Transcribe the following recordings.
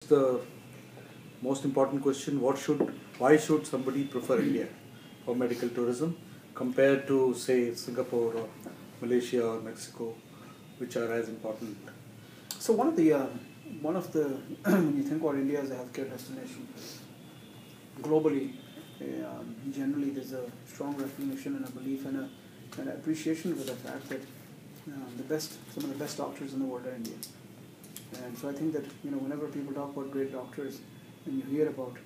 the most important question: why should somebody prefer India for medical tourism compared to, say, Singapore or Malaysia or Mexico, which are as important? So one of the when you think about India as a healthcare destination, globally, generally there's a strong recognition and a belief and an appreciation for the fact that some of the best doctors in the world are Indian. And so I think that whenever people talk about great doctors, and you hear about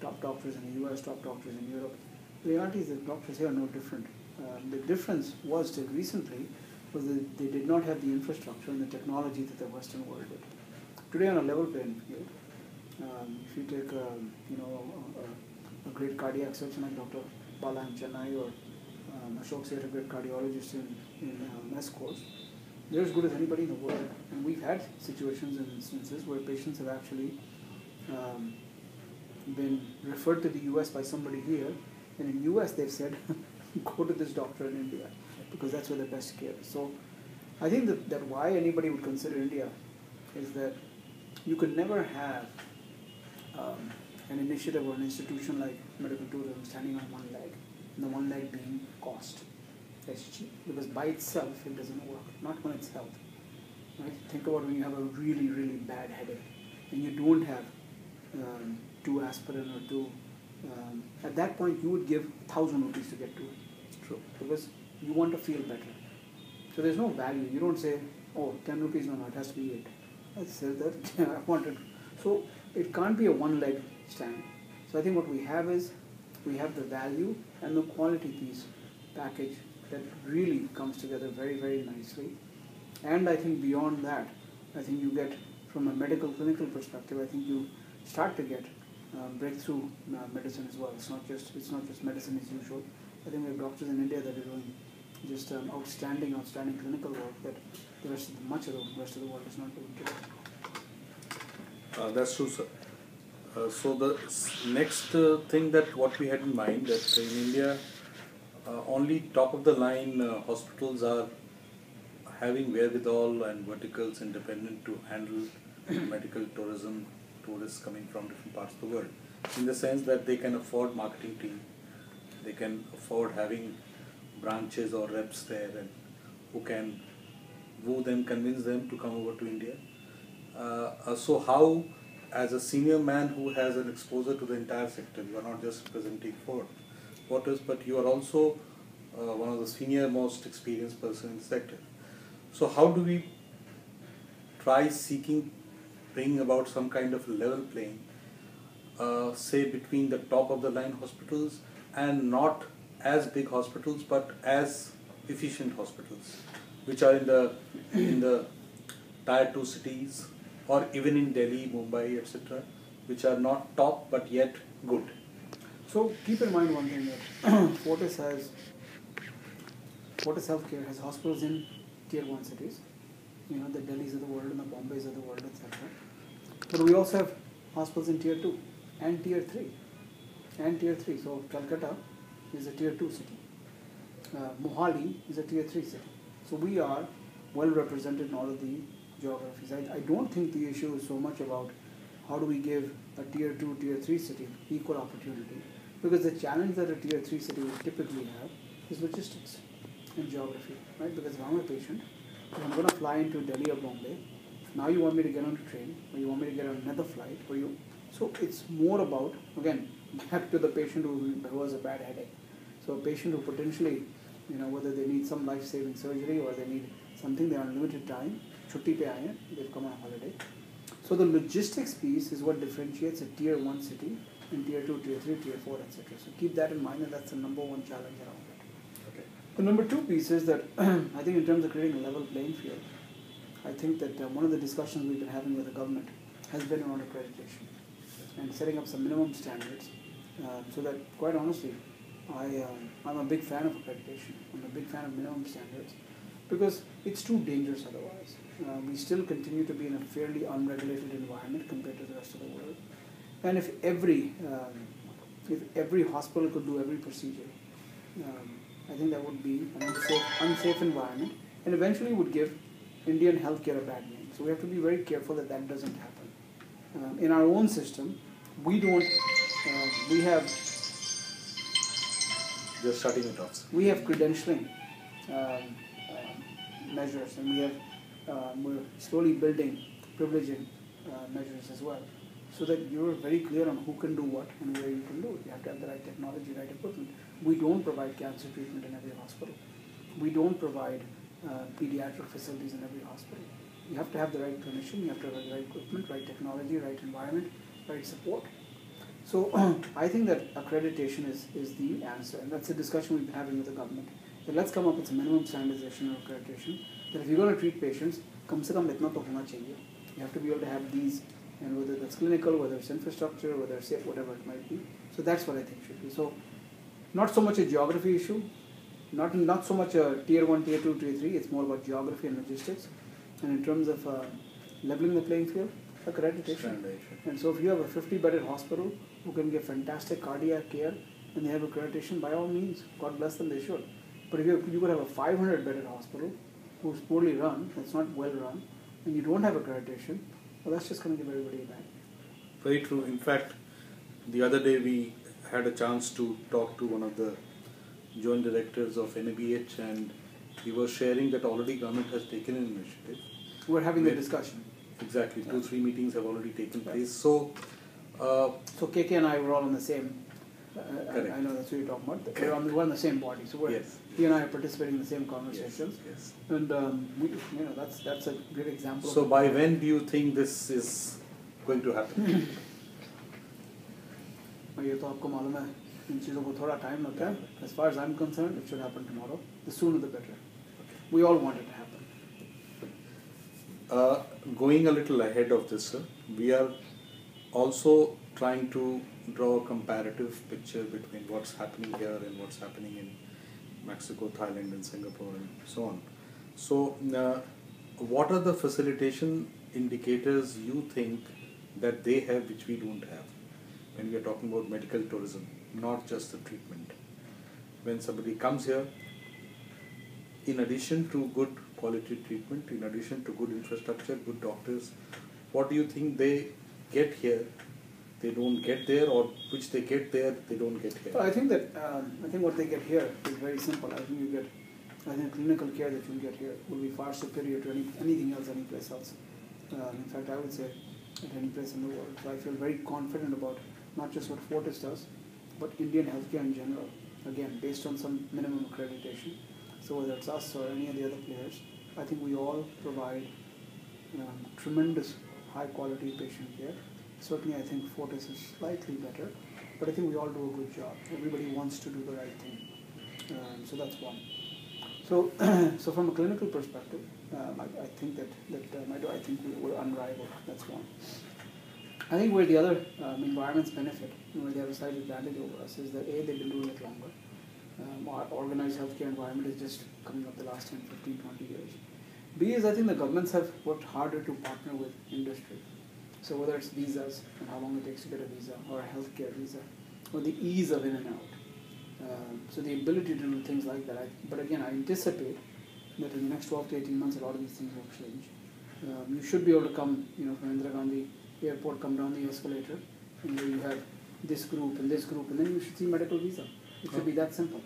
top doctors in the US, top doctors in Europe, the reality is that doctors here are no different. The difference was till recently was that they did not have the infrastructure and the technology that the Western world did. Today, on a level playing field, if you take a great cardiac surgeon like Dr. Bala in Chennai, or Ashok Seth, a great cardiologist in West Coast, they're as good as anybody in the world. And we've had situations and instances where patients have actually been referred to the US by somebody here, and in US they've said, go to this doctor in India, because that's where the best care is. So I think that why anybody would consider India is that you could never have an initiative or an institution like medical tourism standing on one leg, and the one leg being cost. That's cheap, because by itself it doesn't work, not when it's health. Right? Think about when you have a really, really bad headache and you don't have 2 aspirin or 2, at that point you would give 1,000 rupees to get to it. True. Because you want to feel better. So there's no value. You don't say, oh, 10 rupees, no, it has to be 8. I said that, I wanted. So it can't be a one-leg stand. So I think what we have is, we have the value and the quality piece package that really comes together very, very nicely. And I think beyond that, I think you get, from a medical clinical perspective, I think you start to get breakthrough medicine as well. It's not just medicine as usual. I think we have doctors in India that are doing just outstanding clinical work that much of the rest of the world is not doing today. That's true, sir. So the next thing that what we had in mind, that in India, only top of the line hospitals are having wherewithal and verticals independent to handle medical tourism, tourists coming from different parts of the world, in the sense that they can afford marketing team, they can afford having branches or reps there, and who can woo them, convince them to come over to India. So how, as a senior man who has an exposure to the entire sector, you are not just representing Ford, but you are also one of the senior most experienced person in the sector. So how do we try bringing about some kind of level playing, say between the top of the line hospitals and not as big hospitals but as efficient hospitals, which are in the tier 2 cities, or even in Delhi, Mumbai, etc., which are not top but yet good? So keep in mind one thing, that Fortis Healthcare has hospitals in tier 1 cities, the Delhis of the world and the Bombays of the world, etc. But we also have hospitals in tier 2 and tier 3 and tier 3. So Calcutta is a tier 2 city. Mohali is a tier 3 city. So we are well represented in all of the geographies. I don't think the issue is so much about how do we give a tier 2, tier 3 city equal opportunity, because the challenge that a tier 3 city will typically have is logistics and geography, right? Because if I'm a patient, if I'm going to fly into Delhi or Bombay, now you want me to get on a train, or you want me to get on another flight, so it's more about, again, back to the patient who has a bad headache. So a patient who potentially, whether they need some life-saving surgery or they need something, they're on limited time, chutti pe aaye, they've come on a holiday. So the logistics piece is what differentiates a tier 1 city and tier 2, tier 3, tier 4, etc. So keep that in mind, and that's the number one challenge around it. Okay. The number 2 piece is that I think in terms of creating a level playing field, I think that one of the discussions we've been having with the government has been around accreditation and setting up some minimum standards, so that, quite honestly, I'm a big fan of accreditation. I'm a big fan of minimum standards, because it's too dangerous otherwise. We still continue to be in a fairly unregulated environment compared to the rest of the world. And if every hospital could do every procedure, I think that would be an unsafe environment, and eventually would give Indian healthcare a bad name. So we have to be very careful that that doesn't happen. In our own system, we don't. We have Just shutting it off. credentialing measures, and we're slowly building privileging measures as well, so that you're very clear on who can do what and where you can do it. You have to have the right technology, right equipment. We don't provide cancer treatment in every hospital. We don't provide pediatric facilities in every hospital. You have to have the right clinician, you have to have the right equipment, right technology, right environment, right support. So I think that accreditation is the answer, and that's a discussion we've been having with the government. That let's come up with some minimum standardization or accreditation, that if you're going to treat patients, kam se kam itna to hona chahiye. You have to be able to have these, and whether that's clinical, whether it's infrastructure, whether it's whatever it might be. So that's what I think should be. So not so much a geography issue, not so much a tier 1, tier 2, tier 3, it's more about geography and logistics. And in terms of leveling the playing field, accreditation. And so if you have a 50-bedded hospital who can give fantastic cardiac care and they have accreditation, by all means, God bless them, they should. But if you could have a 500-bedded hospital who's poorly run, that's not well run, and you don't have accreditation, well, that's just going to give everybody a bad. Very true. In fact, the other day we had a chance to talk to one of the joint directors of NABH, and he was sharing that already government has taken an initiative. We're having the discussion. Exactly. Yeah. 2-3 meetings have already taken place. So KK and I were all on the same. Correct. I know that's what you're talking about. We're on the same body, so Yes. he and I are participating in the same conversations. Yes. And that's a great example. So by when do you think this is going to happen? ये तो आपको मालूम है इन चीज़ों को थोड़ा time लगता है. As far as I'm concerned, it should happen tomorrow. The sooner the better. We all want it to happen. Going a little ahead of this, sir, we are also trying to draw a comparative picture between what's happening here and what's happening in Mexico, Thailand, and Singapore, and so on. So, what are the facilitation indicators you think that they have which we don't have when we are talking about medical tourism, not just the treatment? When somebody comes here, in addition to good quality treatment, in addition to good infrastructure, good doctors, what do you think they get here they don't get there, or which they get there they don't get here? Well, I think what they get here is very simple. I think clinical care that you get here will be far superior to anything else any place else. In fact, I would say at any place in the world. So I feel very confident about not just what Fortis does, but Indian healthcare in general. Again, based on some minimum accreditation. So whether it's us or any of the other players, I think we all provide tremendous high quality patient care. Certainly I think Fortis is slightly better, but I think we all do a good job. Everybody wants to do the right thing. So that's one. So from a clinical perspective, I think I think we're unrivaled. That's one. I think where the other environments benefit, where they have a slight advantage over us, is that A, they've been doing it longer. Our organized healthcare environment is just coming up the last 10, 15, 20 years. B is I think the governments have worked harder to partner with industry. So whether it's visas and how long it takes to get a visa, or a healthcare visa, or the ease of in and out. So the ability to do things like that. But again, I anticipate that in the next 12 to 18 months, a lot of these things will change. You should be able to come, from Indira Gandhi Airport, come down the escalator, and where you have this group, and then you should see medical visa. It should be that simple.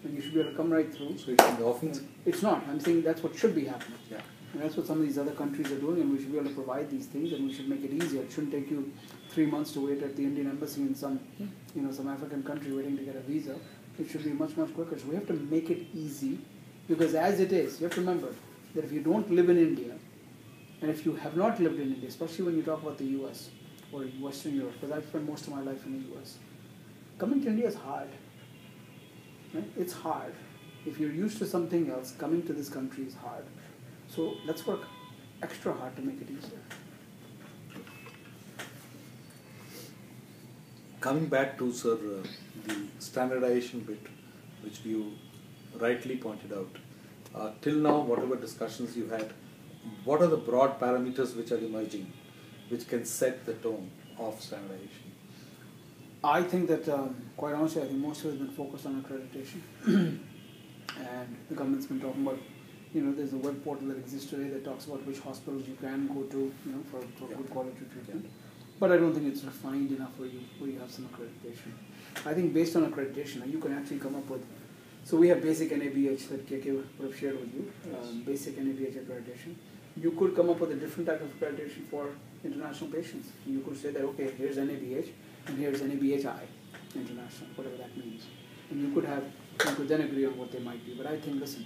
And you should be able to come right through. So it's in the offense? It's not. I'm saying that's what should be happening. Yeah. And that's what some of these other countries are doing, and we should be able to provide these things, and we should make it easier. It shouldn't take you 3 months to wait at the Indian embassy in some African country waiting to get a visa. It should be much, much quicker. So we have to make it easy, because as it is, you have to remember that if you don't live in India, and if you have not lived in India, especially when you talk about the US or Western Europe, because I've spent most of my life in the US, coming to India is hard. Right? It's hard. If you're used to something else, coming to this country is hard. So let's work extra hard to make it easier. Coming back to, sir, the standardization bit, which you rightly pointed out. Till now, whatever discussions you had, what are the broad parameters which are emerging, which can set the tone of standardization? I think that, quite honestly, I think most of it has been focused on accreditation. And the government's been talking about, there's a web portal that exists today that talks about which hospitals you can go to, for good quality treatment. But I don't think it's refined enough where you have some accreditation. I think based on accreditation, you can actually come up with. So we have basic NABH that KK would have shared with you, basic NABH accreditation. You could come up with a different type of accreditation for international patients. You could say that, okay, here's NABH and here's NABHI international, whatever that means. And you could then agree on what they might be. But I think, listen,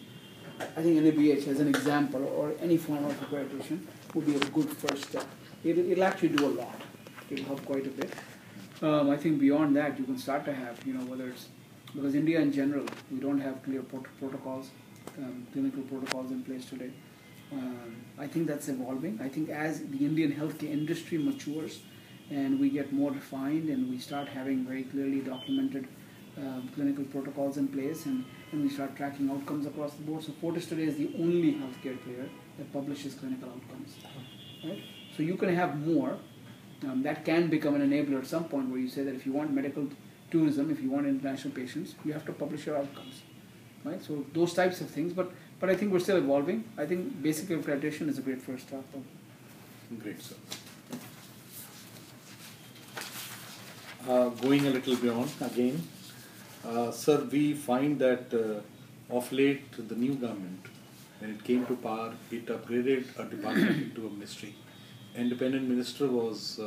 I think NABH as an example or any form of accreditation would be a good first step. It'll actually do a lot. It'll help quite a bit. I think beyond that, you can start to have, whether it's, because India in general, we don't have clear protocols, clinical protocols in place today. I think that's evolving. I think as the Indian healthcare industry matures and we get more refined and we start having very clearly documented clinical protocols in place and we start tracking outcomes across the board. So Fortis today is the only healthcare player that publishes clinical outcomes. Right? So you can have more. That can become an enabler at some point where you say that if you want medical tourism, if you want international patients, you have to publish your outcomes. Right? So those types of things. But I think we're still evolving. I think basic accreditation is a great first start though. Great, sir. Going a little beyond again, sir, we find that of late the new government, when it came to power, it upgraded a department into a ministry. Independent minister was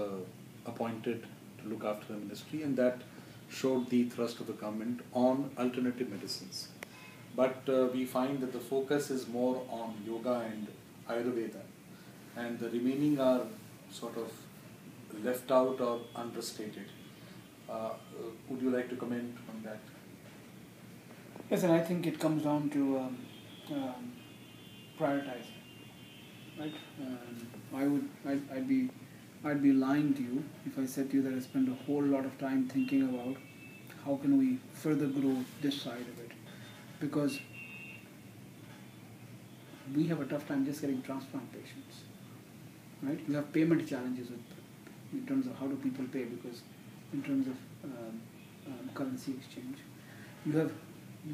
appointed to look after the ministry, and that showed the thrust of the government on alternative medicines. But we find that the focus is more on yoga and Ayurveda, and the remaining are sort of left out or understated. Would you like to comment on that? Yes, and I think it comes down to prioritizing. Right? I'd be lying to you if I said to you that I spend a whole lot of time thinking about how can we further grow this side of it, because we have a tough time just getting transplant patients. Right? You have payment challenges in terms of how do people pay, because in terms of currency exchange, you have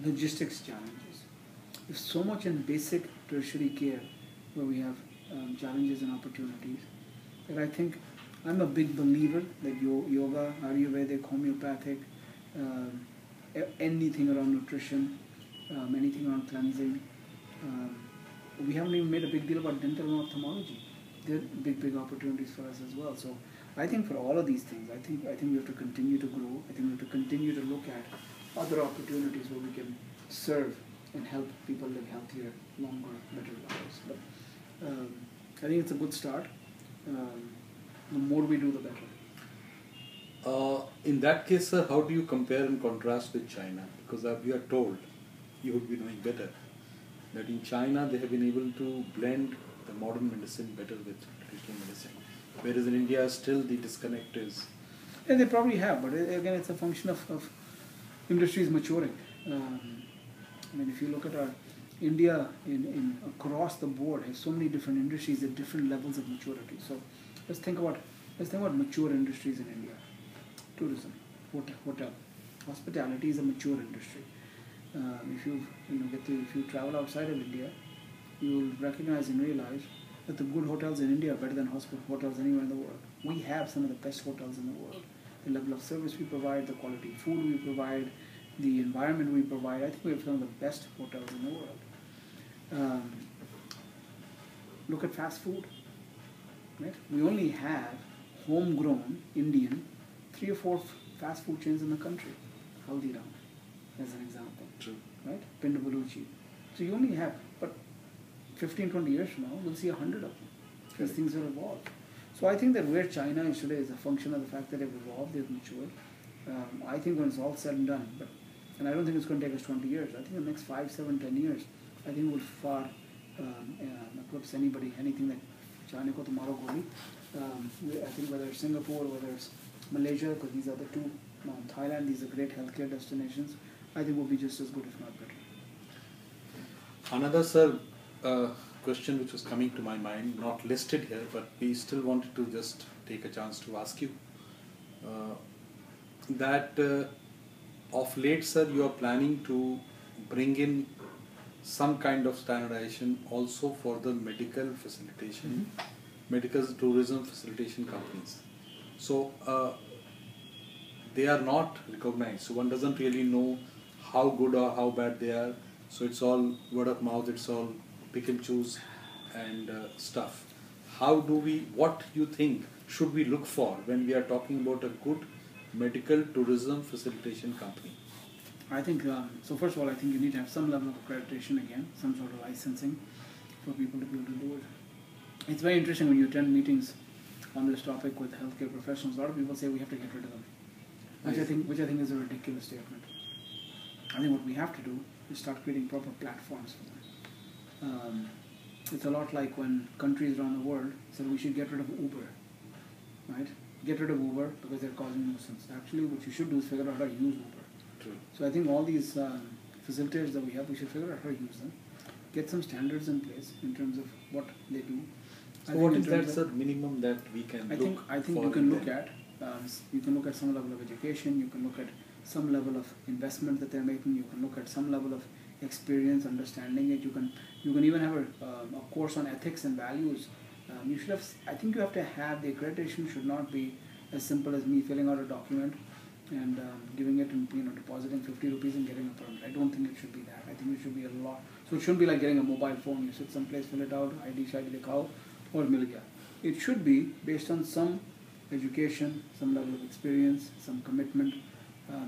logistics challenges. There's so much in basic tertiary care where we have challenges and opportunities that I think I'm a big believer that yoga, Ayurvedic, homeopathic, anything around nutrition, anything around cleansing. We haven't even made a big deal about dental and ophthalmology. They're big opportunities for us as well. So I think for all of these things, I think we have to continue to grow. I think we have to continue to look at other opportunities where we can serve and help people live healthier, longer, better lives. But I think it's a good start. The more we do, the better. In that case, sir, how do you compare and contrast with China? Because we are told, you would be knowing better, that in China they have been able to blend the modern medicine better with traditional medicine. Whereas in India, still the disconnect is... Yeah, they probably have, but again, it's a function of industries maturing. I mean, if you look at our India in across the board has so many different industries at different levels of maturity. So let's think about mature industries in India. Tourism, hotel, hospitality is a mature industry. If you travel outside of India, you will recognize and realize that the good hotels in India are better than hotels anywhere in the world. We have some of the best hotels in the world. The level of service we provide, the quality food we provide, the environment we provide, I think we have some of the best hotels in the world. Look at fast food. Right? We only have homegrown Indian 3 or 4 fast food chains in the country. Haldiram, as an example. True. Right? Pindu Baluchi. So you only have, but 15, 20 years from now, we'll see 100 of them. Because things will evolve. So I think that where China is today is a function of the fact that they've evolved, they've matured. I think when it's all said and done, and I don't think it's going to take us 20 years. I think the next 5, 7, 10 years, I think we'll far eclipse anything that China ko tomorrow goli. I think whether it's Singapore, whether it's Malaysia, because these are the two, Thailand, these are great healthcare destinations, I think we'll be just as good, if not better. Another, sir, question which was coming to my mind, not listed here, but we still wanted to just take a chance to ask you. That of late, sir, you are planning to bring in some kind of standardization also for the medical facilitation, medical tourism facilitation companies. So they are not recognized. So one doesn't really know how good or how bad they are. So it's all word of mouth. It's all pick and choose and stuff. How do we? What you think should we look for when we are talking about a good medical tourism facilitation company? I think, so first of all, I think you need to have some level of accreditation again, some sort of licensing for people to be able to do it. It's very interesting when you attend meetings on this topic with healthcare professionals. A lot of people say we have to get rid of them, which I think is a ridiculous statement. I think what we have to do is start creating proper platforms for them. It's a lot like when countries around the world said we should get rid of Uber, right? Get rid of Uber because they're causing nuisance. Actually, what you should do is figure out how to use Uber. True. So I think all these facilitators that we have, we should figure out how to use them. Get some standards in place in terms of what they do. So what is that, sir, minimum that we can look I think for you can look them? at you can look at some level of education. You can look at some level of investment that they're making. You can look at some level of experience, understanding it. You can even have a course on ethics and values. You should have. I think you have to have the accreditation. Should not be as simple as me filling out a document and giving it and depositing 50 rupees and getting a permit. I don't think it should be that. I think it should be a lot. So it shouldn't be like getting a mobile phone. You sit someplace, fill it out, ID shadi dikhao, or mil gaya. It should be based on some education, some level of experience, some commitment,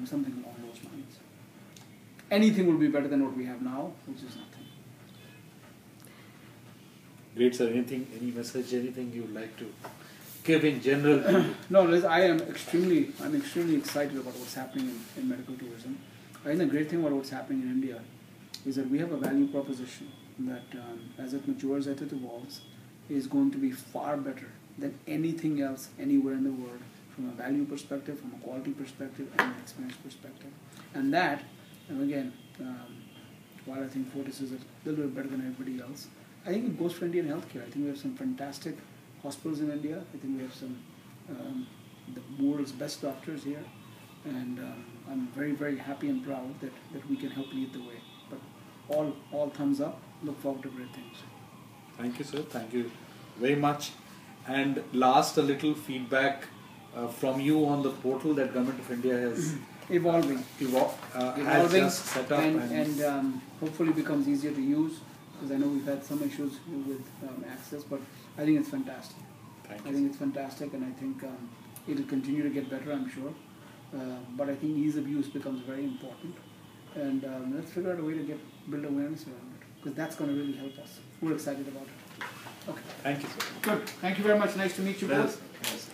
something along those lines. Anything will be better than what we have now, which is nothing. Great, sir. Any message, anything you would like to give in general? No, Liz, I'm extremely excited about what's happening in medical tourism. I think the great thing about what's happening in India is that we have a value proposition that as it matures, as it evolves, is going to be far better than anything else anywhere in the world from a value perspective, from a quality perspective, and an experience perspective. And that, and again, while I think Fortis is a little bit better than everybody else, I think it goes for Indian healthcare. I think we have some fantastic hospitals in India. I think we have some the world's best doctors here, and I'm very, very happy and proud that we can help lead the way. But all thumbs up. Look forward to great things. Thank you, sir. Thank you very much. And last, a little feedback from you on the portal that Government of India has Evolving has just set up and hopefully becomes easier to use, because I know we've had some issues with access, but I think it's fantastic. Thank you. I think it's fantastic, and I think it'll continue to get better, I'm sure. But I think ease of use becomes very important, and let's figure out a way to build awareness around it, because that's going to really help us. We're excited about it. Okay. Thank you, sir. Good. Thank you very much. Nice to meet you both. Yes.